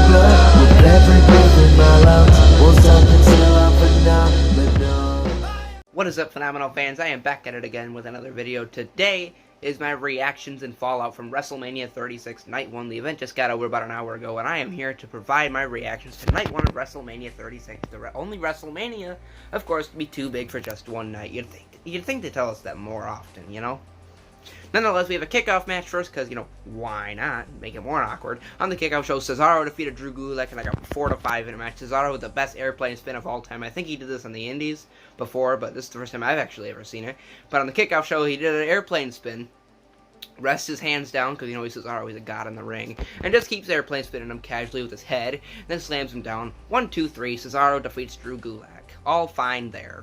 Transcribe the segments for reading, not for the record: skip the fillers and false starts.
my blood, with every breath in my lungs. Won't stop until I'm phenomenal. What is up, phenomenal fans? I am back at it again with another video. Today is my reactions and fallout from Wrestlemania 36 Night 1. The event just got over about an hour ago, and I am here to provide my reactions to Night 1 of Wrestlemania 36. The only Wrestlemania, of course, to be too big for just one night. You'd think they tell us that more often, you know? Nonetheless, we have a kickoff match first, because, you know, why not? Make it more awkward. On the kickoff show, Cesaro defeated Drew Gulak in like a 4 to 5 minute match. Cesaro with the best airplane spin of all time. I think he did this on the Indies before, but this is the first time I've actually ever seen it. But on the kickoff show, he did an airplane spin. Rests his hands down, because, you know, Cesaro is a god in the ring. And just keeps airplane spinning him casually with his head. Then slams him down. 1, 2, 3. Cesaro defeats Drew Gulak. All fine there.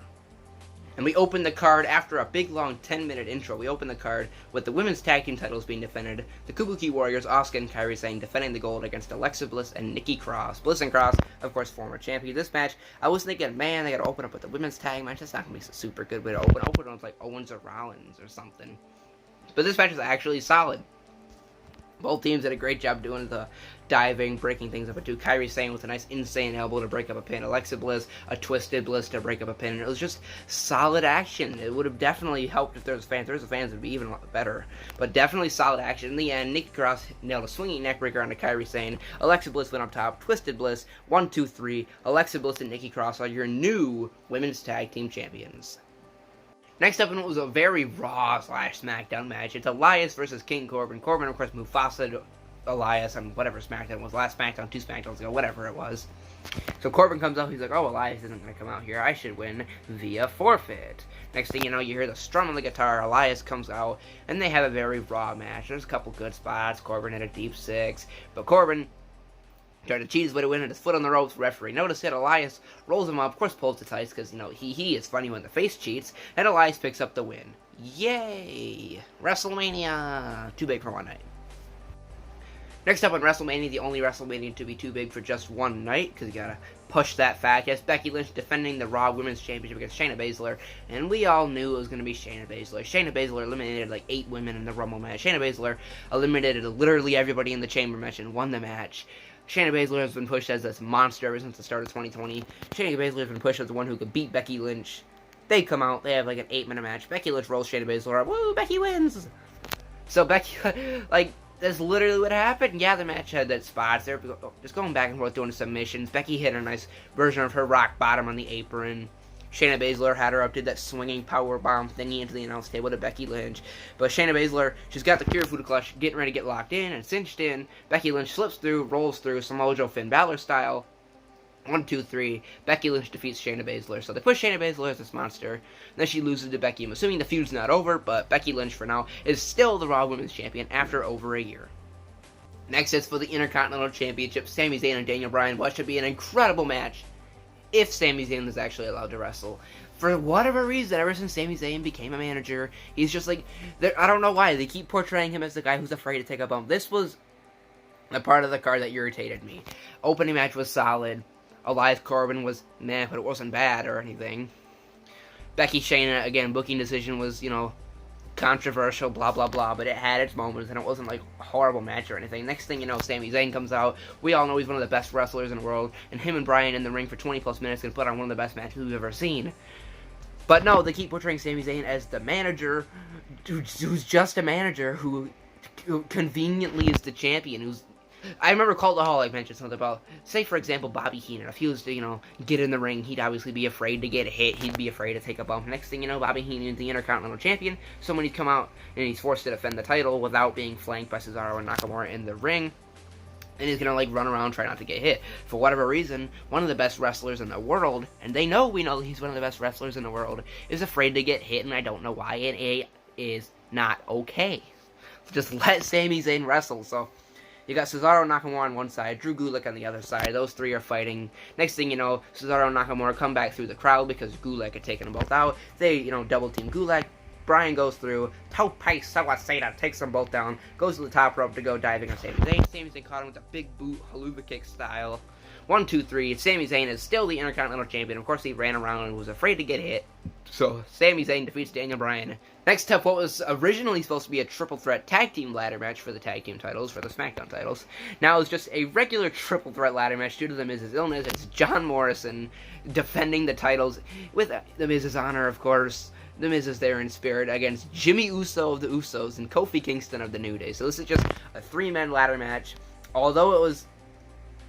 And we open the card after a big, long 10-minute intro. We open the card with the women's tag team titles being defended. The Kabuki Warriors, Asuka and Kairi Sane, defending the gold against Alexa Bliss and Nikki Cross. Bliss and Cross, of course, former champion. This match, I was thinking, man, they gotta open up with the women's tag match. That's not gonna be a super good way to open. Open it with like Owens or Rollins or something. But this match is actually solid. Both teams did a great job doing the diving, breaking things up into Kairi Sane with a nice insane elbow to break up a pin. Alexa Bliss, a twisted Bliss to break up a pin. And it was just solid action. It would have definitely helped if there was fans. If there was fans, it would be even a lot better. But definitely solid action. In the end, Nikki Cross nailed a swinging neckbreaker onto Kairi Sane. Alexa Bliss went up top. Twisted Bliss, 1, 2, 3. Alexa Bliss and Nikki Cross are your new women's tag team champions. Next up, it was a very Raw / Smackdown match. It's Elias versus King Corbin. Corbin, of course, Mufasa Elias on whatever Smackdown was. Last Smackdown, 2 Smackdowns ago, whatever it was. So Corbin comes out. He's like, oh, Elias isn't going to come out here. I should win via forfeit. Next thing you know, you hear the strum on the guitar. Elias comes out, and they have a very Raw match. There's a couple good spots. Corbin had a deep 6. But Corbin tried to cheat his way to win, and his foot on the ropes. Referee noticed it. Elias rolls him up, of course pulls the tights, because, you know, he is funny when the face cheats, and Elias picks up the win. Yay! Wrestlemania! Too big for one night. Next up on Wrestlemania, the only Wrestlemania to be too big for just one night, because you gotta push that fact. Yes, Becky Lynch defending the Raw Women's Championship against Shayna Baszler, and we all knew it was going to be Shayna Baszler. Shayna Baszler eliminated like 8 women in the Rumble match. Shayna Baszler eliminated literally everybody in the Chamber match and won the match. Shayna Baszler has been pushed as this monster ever since the start of 2020. Shayna Baszler has been pushed as the one who could beat Becky Lynch. They come out, they have like an 8-minute match. Becky Lynch rolls Shayna Baszler up. Woo, Becky wins! So Becky, like, that's literally what happened. Yeah, the match had that spots. They're just going back and forth doing submissions. Becky hit a nice version of her rock bottom on the apron. Shayna Baszler had her up, did that swinging powerbomb thingy into the announce table to Becky Lynch. But Shayna Baszler, she's got the Kirifuda clutch, getting ready to get locked in and cinched in. Becky Lynch slips through, rolls through, Samoa Joe Finn Balor style. 1, 2, 3. Becky Lynch defeats Shayna Baszler. So they push Shayna Baszler as this monster. Then she loses to Becky. I'm assuming the feud's not over, but Becky Lynch for now is still the Raw Women's Champion after over a year. Next is for the Intercontinental Championship, Sami Zayn and Daniel Bryan. What should be an incredible match if Sami Zayn is actually allowed to wrestle. For whatever reason, ever since Sami Zayn became a manager, he's just like, I don't know why, they keep portraying him as the guy who's afraid to take a bump. This was the part of the card that irritated me. Opening match was solid. Elias Corbin was meh, but it wasn't bad or anything. Becky Shayna, again, booking decision was, you know, controversial, blah, blah, blah, but it had its moments, and it wasn't, like, a horrible match or anything. Next thing you know, Sami Zayn comes out. We all know he's one of the best wrestlers in the world, and him and Bryan in the ring for 20-plus minutes can put on one of the best matches we've ever seen. But no, they keep portraying Sami Zayn as the manager, who's just a manager, who conveniently is the champion, who's... I remember Cultaholic mentioned something about, say for example, Bobby Heenan. If he was to, you know, get in the ring, he'd obviously be afraid to get hit. He'd be afraid to take a bump. Next thing you know, Bobby Heenan is the Intercontinental Champion. So when he'd come out and he's forced to defend the title without being flanked by Cesaro and Nakamura in the ring, and he's gonna like run around, try not to get hit. For whatever reason, one of the best wrestlers in the world, and we know he's one of the best wrestlers in the world, is afraid to get hit, and I don't know why. It is not okay. Just let Sami Zayn wrestle. So you got Cesaro and Nakamura on one side, Drew Gulak on the other side. Those three are fighting. Next thing you know, Cesaro and Nakamura come back through the crowd because Gulak had taken them both out. They, you know, double team Gulak. Bryan goes through. Tope Sawaseda takes them both down. Goes to the top rope to go diving on Sami Zayn. Sami Zayn caught him with a big boot, haluva kick style. 1, 2, 3. Sami Zayn is still the Intercontinental Champion. Of course, he ran around and was afraid to get hit. So, Sami Zayn defeats Daniel Bryan. Next up, what was originally supposed to be a triple threat tag team ladder match for the tag team titles, for the Smackdown titles. Now it's just a regular triple threat ladder match due to The Miz's illness. It's John Morrison defending the titles with The Miz's honor, of course. The Miz is there in spirit against Jimmy Uso of the Usos and Kofi Kingston of the New Day. So this is just a 3-man ladder match. Although it was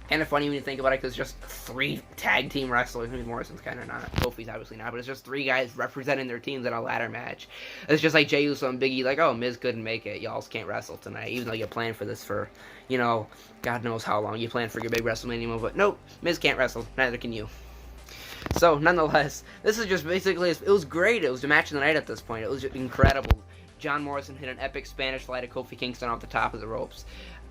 kind of funny when you think about it, because it's just 3 tag team wrestlers. I mean, Morrison's kind of not. Kofi's obviously not. But it's just 3 guys representing their teams in a ladder match. It's just like Jey Uso and Big E, like, oh, Miz couldn't make it. Y'all can't wrestle tonight. Even though you planned for this for, you know, God knows how long. You planned for your big WrestleMania move. But nope, Miz can't wrestle. Neither can you. So, nonetheless, this is just basically, it was great. It was the match of the night at this point. It was just incredible. John Morrison hit an epic Spanish fly to Kofi Kingston off the top of the ropes.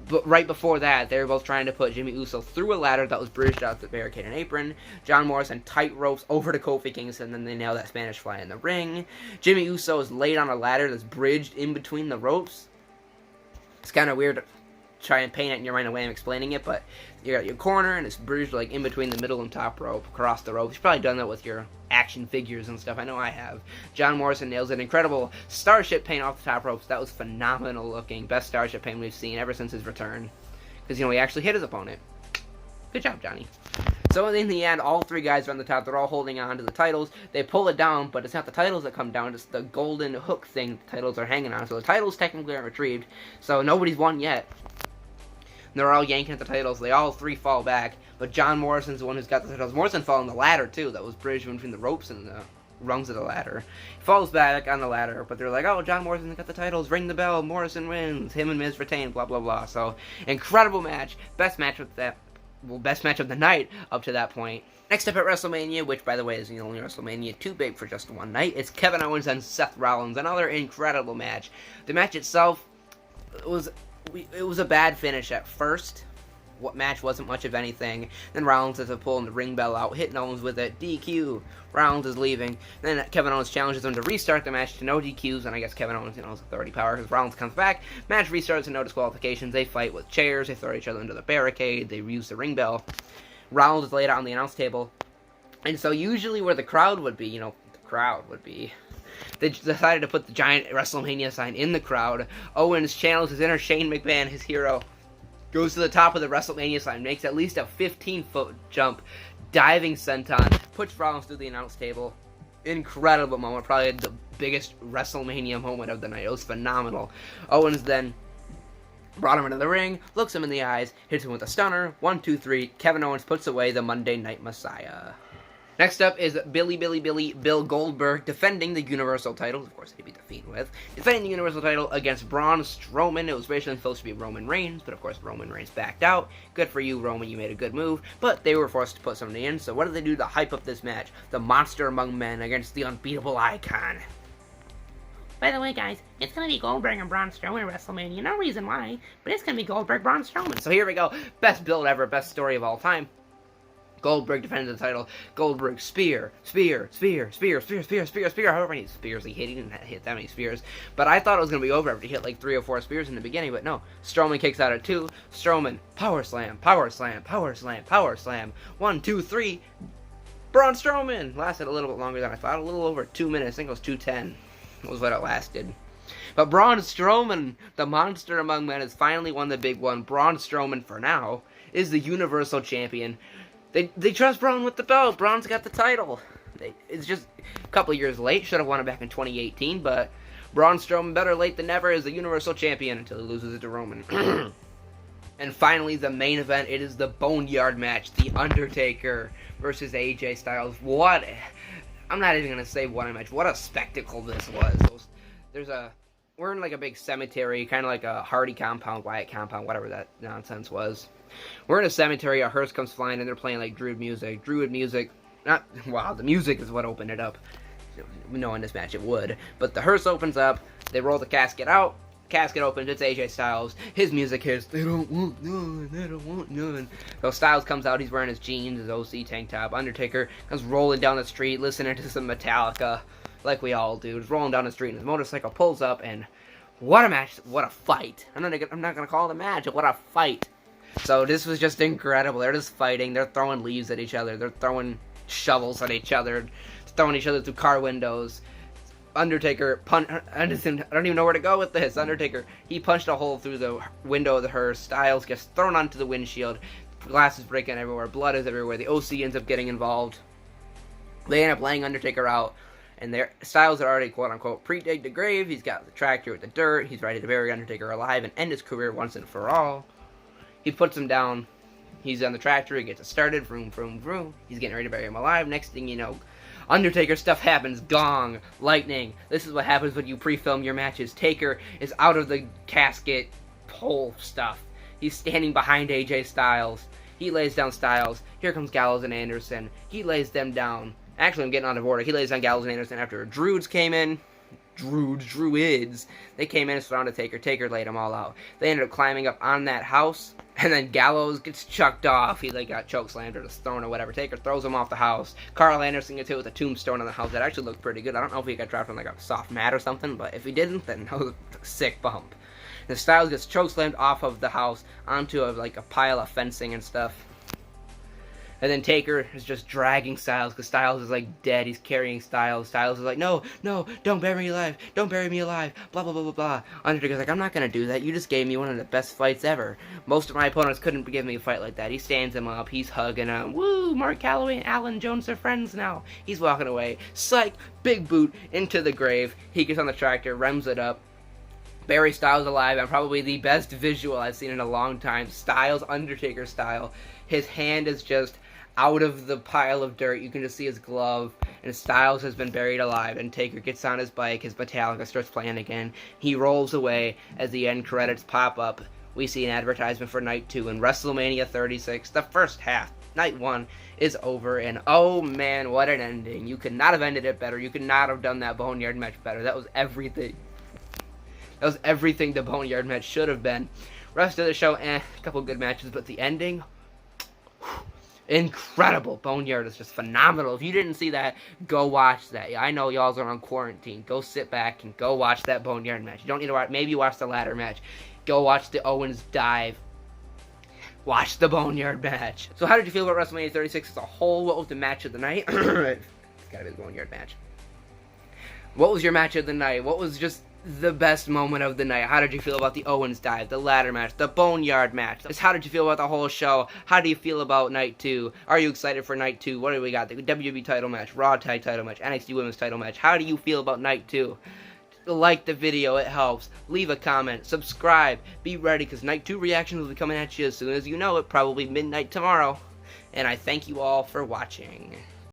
But right before that, they were both trying to put Jimmy Uso through a ladder that was bridged out the barricade and apron. John Morrison tight ropes over to Kofi Kingston, and then they nail that Spanish fly in the ring. Jimmy Uso is laid on a ladder that's bridged in between the ropes. It's kind of weird to try and paint it in your mind the way I'm explaining it, but you got your corner, and it's bridged like in between the middle and top rope, across the rope. You've probably done that with your action figures and stuff. I know I have. John Morrison nails an incredible Starship paint off the top ropes. That was phenomenal looking. Best Starship paint we've seen ever since his return. Because, you know, he actually hit his opponent. Good job, Johnny. So in the end, all 3 guys are on the top. They're all holding on to the titles. They pull it down, but it's not the titles that come down. It's the golden hook thing the titles are hanging on. So the titles technically aren't retrieved. So nobody's won yet. They're all yanking at the titles. They all 3 fall back. But John Morrison's the one who's got the titles. Morrison fell on the ladder, too. That was bridged between the ropes and the rungs of the ladder. He falls back on the ladder. But they're like, oh, John Morrison's got the titles. Ring the bell. Morrison wins. Him and Miz retain. Blah, blah, blah. So, incredible match. Best match of that. Well, best match of the night up to that point. Next up at WrestleMania, which, by the way, is the only WrestleMania too big for just one night, it's Kevin Owens and Seth Rollins. Another incredible match. The match itself was a bad finish at first. What match wasn't much of anything. Then Rollins is pulling the ring bell out, hitting Owens with it. DQ. Rollins is leaving. Then Kevin Owens challenges him to restart the match to no DQs, and I guess Kevin Owens, has authority power because Rollins comes back. Match restarts to no disqualifications. They fight with chairs. They throw each other into the barricade. They use the ring bell. Rollins is laid out on the announce table. And so usually where the crowd would be, they decided to put the giant WrestleMania sign in the crowd. Owens channels his inner Shane McMahon, his hero. Goes to the top of the WrestleMania sign, makes at least a 15-foot jump, diving senton, puts Rollins through the announce table. Incredible moment, probably the biggest WrestleMania moment of the night. It was phenomenal. Owens then brought him into the ring, looks him in the eyes, hits him with a stunner. 1, 2, 3. Kevin Owens puts away the Monday Night Messiah. Next up is Bill Goldberg defending the Universal title. Of course, he'd be the Fiend with. Defending the Universal title against Braun Strowman. It was originally supposed to be Roman Reigns, but of course Roman Reigns backed out. Good for you, Roman. You made a good move. But they were forced to put somebody in. So what did they do to hype up this match? The Monster Among Men against the Unbeatable Icon. By the way, guys, it's going to be Goldberg and Braun Strowman at WrestleMania. No reason why, but it's going to be Goldberg, Braun Strowman. So here we go. Best build ever. Best story of all time. Goldberg defended the title. Goldberg spear, however many spears he hit. He didn't hit that many spears. But I thought it was going to be over after he hit like 3 or 4 spears in the beginning, but no. Strowman kicks out at 2. Strowman, power slam. 1, 2, 3. Braun Strowman! Lasted a little bit longer than I thought. A little over 2 minutes. I think it was 2:10 was what it lasted. But Braun Strowman, the Monster Among Men, has finally won the big one. Braun Strowman, for now, is the Universal Champion. They trust Braun with the belt. Braun's got the title. It's just a couple years late. Should have won it back in 2018, but Braun Strowman, better late than never, is the Universal Champion until he loses it to Roman. And finally, the main event. It is the Boneyard Match. The Undertaker versus AJ Styles. What? I'm not even going to say what a match. What a spectacle this was. We're in like a big cemetery, kind of like a Hardy compound, Wyatt compound, whatever that nonsense was. We're in a cemetery, a hearse comes flying, and they're playing like Druid music. The music is what opened it up. No, in this match it would. But the hearse opens up, they roll the casket out, casket opens, it's AJ Styles, his music hits, they don't want none. So Styles comes out, he's wearing his jeans, his OC tank top. Undertaker comes rolling down the street, listening to some Metallica, like we all do. He's rolling down the street, and his motorcycle pulls up, and what a match, what a fight. I'm not gonna call it a match, what a fight. So this was just incredible. They're just fighting. They're throwing leaves at each other. They're throwing shovels at each other. throwing each other through car windows. Undertaker I don't even know where to go with this. Undertaker, he punched a hole through the window of the hearse. Styles gets thrown onto the windshield. Glass is breaking everywhere. Blood is everywhere. The OC ends up getting involved. They end up laying Undertaker out. And their Styles had already, quote-unquote, pre-digged the grave. He's got the tractor with the dirt. He's ready to bury Undertaker alive and end his career once and for all. He puts him down. He's on the tractor. He gets it started. Vroom, vroom, vroom. He's getting ready to bury him alive. Next thing you know, Undertaker stuff happens. Gong. Lightning. This is what happens when you pre-film your matches. Taker is out of the casket hole stuff. He's standing behind AJ Styles. He lays down Styles. Here comes Gallows and Anderson. He lays them down. Actually, I'm getting out of order. He lays down Gallows and Anderson after Druids came in. Druids. They came in and surrounded Taker. Taker laid them all out. They ended up climbing up on that house. And then Gallows gets chucked off. He got chokeslammed or just thrown or whatever. Taker throws him off the house. Carl Anderson gets hit with a tombstone on the house. That actually looked pretty good. I don't know if he got dropped on like a soft mat or something. But if he didn't, then that was a sick bump. And Styles gets chokeslammed off of the house onto a pile of fencing and stuff. And then Taker is just dragging Styles because Styles is like dead. He's carrying Styles. Styles is like, no, don't bury me alive. Don't bury me alive. Blah, blah, blah, blah, blah. Undertaker's like, I'm not going to do that. You just gave me one of the best fights ever. Most of my opponents couldn't give me a fight like that. He stands him up. He's hugging him. Woo, Mark Calloway and Alan Jones are friends now. He's walking away. Psych, big boot into the grave. He gets on the tractor, rems it up. Bury Styles alive, and probably the best visual I've seen in a long time. Styles, Undertaker style. His hand is just out of the pile of dirt. You can just see his glove, and Styles has been buried alive, and Taker gets on his bike. His Metallica starts playing again. He rolls away as the end credits pop up. We see an advertisement for Night 2 in WrestleMania 36. The first half, Night 1, is over, and oh man, what an ending. You could not have ended it better. You could not have done that Boneyard match better. That was everything. That was everything the Boneyard match should have been. Rest of the show, a couple good matches, but the ending, incredible. Boneyard is just phenomenal. If you didn't see that, go watch that. I know y'all are on quarantine. Go sit back and go watch that Boneyard match. You don't need to watch, maybe watch the ladder match. Go watch the Owens dive. Watch the Boneyard match. So how did you feel about WrestleMania 36 as a whole? What was the match of the night? It's gotta be the Boneyard match. What was your match of the night? What was just the best moment of the night? How did you feel about the Owens dive, the ladder match, the Boneyard match? How did you feel about the whole show? How do you feel about Night 2? Are you excited for Night 2? What do we got? The WWE title match, Raw Tag title match, NXT Women's title match. How do you feel about Night 2? Like the video, it helps. Leave a comment, subscribe, be ready, because Night 2 reactions will be coming at you as soon as you know it, probably midnight tomorrow. And I thank you all for watching.